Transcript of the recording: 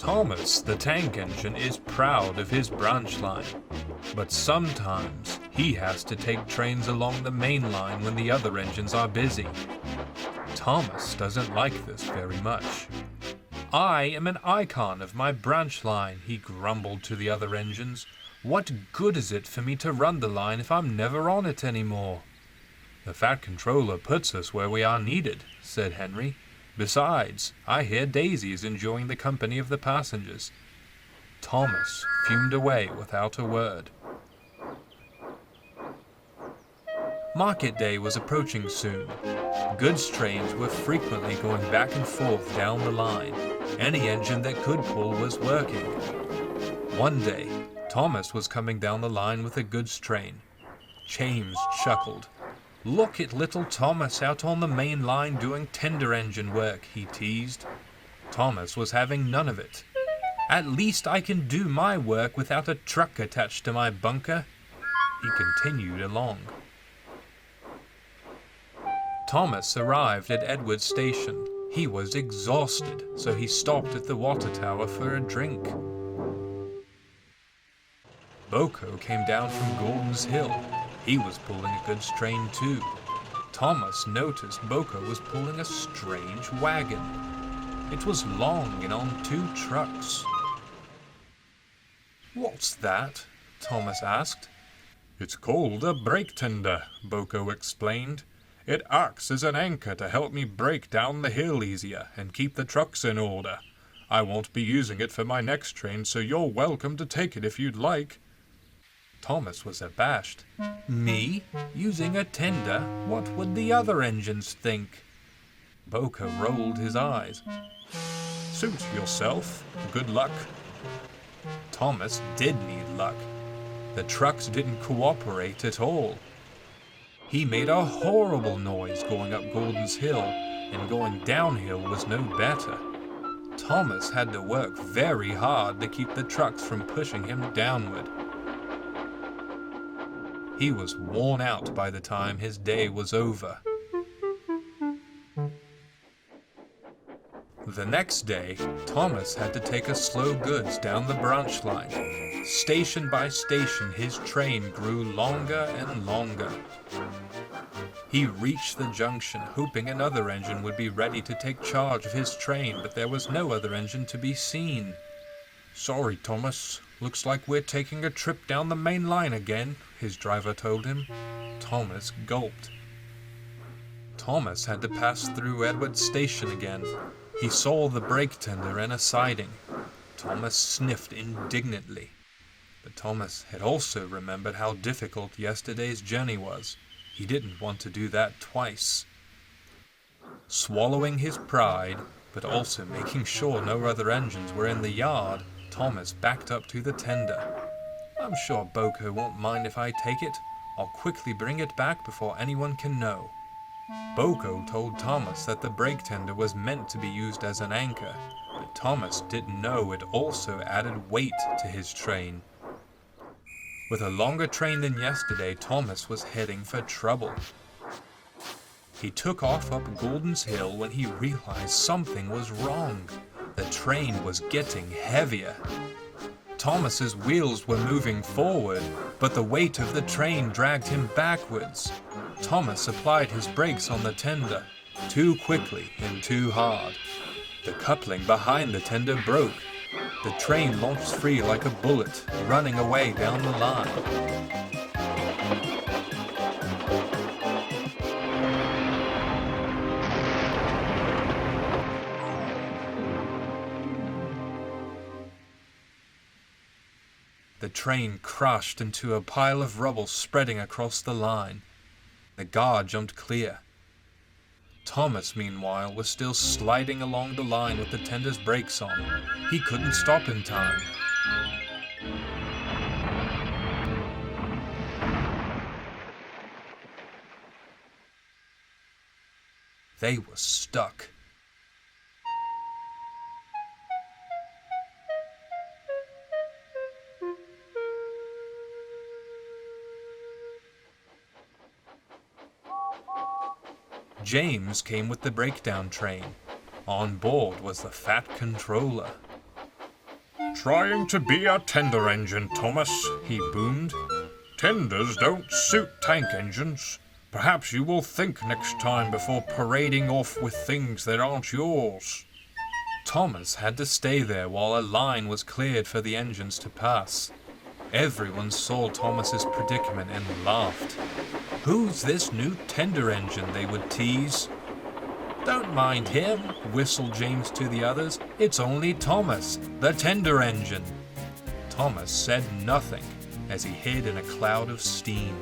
Thomas, the tank engine, is proud of his branch line, but sometimes he has to take trains along the main line when the other engines are busy. Thomas doesn't like this very much. "I am an icon of my branch line," he grumbled to the other engines. "What good is it for me to run the line if I'm never on it anymore?" "The Fat Controller puts us where we are needed," said Henry. "Besides, I hear Daisy is enjoying the company of the passengers." Thomas fumed away without a word. Market day was approaching soon. Goods trains were frequently going back and forth down the line. Any engine that could pull was working. One day, Thomas was coming down the line with a goods train. James chuckled. "Look at little Thomas out on the main line doing tender engine work," he teased. Thomas was having none of it. "At least I can do my work without a truck attached to my bunker." He continued along. Thomas arrived at Edward's station. He was exhausted, so he stopped at the water tower for a drink. Boko came down from Gordon's Hill. He was pulling a goods train too. Thomas noticed Boko was pulling a strange wagon. It was long and on 2 trucks. "What's that?" Thomas asked. "It's called a brake tender," Boko explained. "It acts as an anchor to help me brake down the hill easier and keep the trucks in order. I won't be using it for my next train, so you're welcome to take it if you'd like." Thomas was abashed. "Me? Using a tender? What would the other engines think?" Boko rolled his eyes. "Suit yourself. Good luck." Thomas did need luck. The trucks didn't cooperate at all. He made a horrible noise going up Gordon's Hill, and going downhill was no better. Thomas had to work very hard to keep the trucks from pushing him downward. He was worn out by the time his day was over. The next day, Thomas had to take a slow goods down the branch line. Station by station, his train grew longer and longer. He reached the junction, hoping another engine would be ready to take charge of his train, but there was no other engine to be seen. "Sorry, Thomas. Looks like we're taking a trip down the main line again," his driver told him. Thomas gulped. Thomas had to pass through Edward's station again. He saw the brake tender and a siding. Thomas sniffed indignantly. But Thomas had also remembered how difficult yesterday's journey was. He didn't want to do that twice. Swallowing his pride, but also making sure no other engines were in the yard, Thomas backed up to the tender. "I'm sure Boko won't mind if I take it. I'll quickly bring it back before anyone can know." Boko told Thomas that the brake tender was meant to be used as an anchor, but Thomas didn't know it also added weight to his train. With a longer train than yesterday, Thomas was heading for trouble. He took off up Gordon's Hill when he realized something was wrong. The train was getting heavier. Thomas's wheels were moving forward, but the weight of the train dragged him backwards. Thomas applied his brakes on the tender, too quickly and too hard. The coupling behind the tender broke. The train launched free like a bullet, running away down the line. The train crashed into a pile of rubble spreading across the line. The guard jumped clear. Thomas, meanwhile, was still sliding along the line with the tender's brakes on. He couldn't stop in time. They were stuck. James came with the breakdown train. On board was the Fat Controller. trying to be a tender engine, Thomas," he boomed. "Tenders don't suit tank engines. Perhaps you will think next time before parading off with things that aren't yours." Thomas had to stay there while a line was cleared for the engines to pass. Everyone saw Thomas's predicament and laughed. "Who's this new tender engine?" they would tease. "Don't mind him," whistled James to the others. "It's only Thomas, the tender engine." Thomas said nothing as he hid in a cloud of steam.